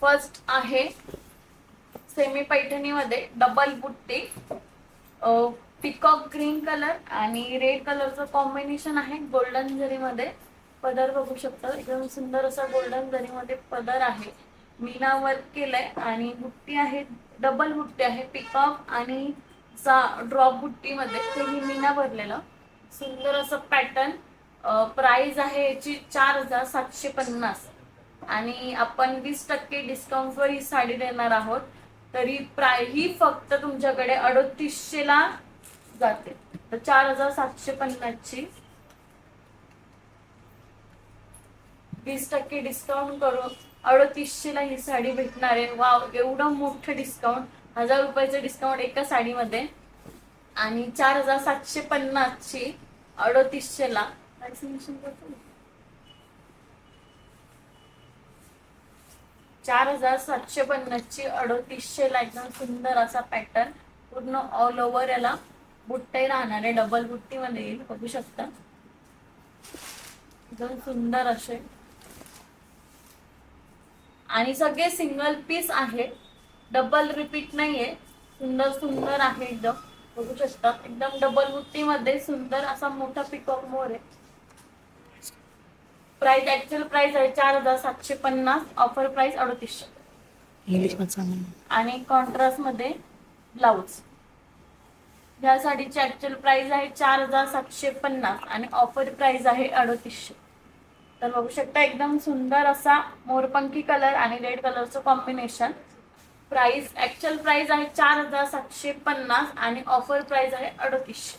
First आहे semi Paithani मध्ये double बुट्टी, पिकॉक ग्रीन कलर आणि रेड कलरचं कॉम्बिनेशन आहे. गोल्डन जरी मध्ये पदर बघू शकता, एकदम सुंदर असा गोल्डन जरी मध्ये पदर आहे. मीना वर्क केलंय आणि बुट्टी आहे, डबल बुट्टी आहे पिकॉक आणि ड्रॉप बुट्टी मध्ये तेही मीना भरलेलं सुंदर असं पॅटर्न. प्राइस आहे याची 4750 आणि आपण 20% डिस्काउंट वर ही साडी देणार आहोत. तरी ही फक्त तुमच्याकडे 3800 ला जाते. तर 4750 ची 20% डिस्काउंट करून 3800 ला ही साडी भेटणार आहे. वाव, एवढं मोठं डिस्काउंट, 1000 रुपयाचं डिस्काउंट एका साडीमध्ये. आणि 4750 ची 3800 ला 4750 ची 3800 ला एकदम सुंदर असा पॅटर्न, पूर्ण ऑल ओव्हर याला बुट्टे राहणार आहे. डबल बुट्टी मध्ये येईल, बघू शकता एकदम सुंदर असे. आणि सगळे सिंगल पीस आहे, डबल रिपीट नाहीये. सुंदर सुंदर आहे एकदम, बघू शकता एकदम डबल बुट्टी मध्ये सुंदर असा मोठा पिकॉक मोर आहे. प्राइस ऍक्च्युअल प्राइस आहे 4750, ऑफर प्राइस 3800. आणि कॉन्ट्रास्ट मध्ये ब्लाउज. या साडीची ऍक्च्युअल प्राइस आहे 4750 आणि ऑफर प्राइस आहे 3800. तर बघू शकता एकदम सुंदर असा मोरपंखी कलर आणि रेड कलरचं कॉम्बिनेशन. प्राइस ऍक्च्युअल प्राइस आहे 4750 आणि ऑफर प्राइस आहे 3800.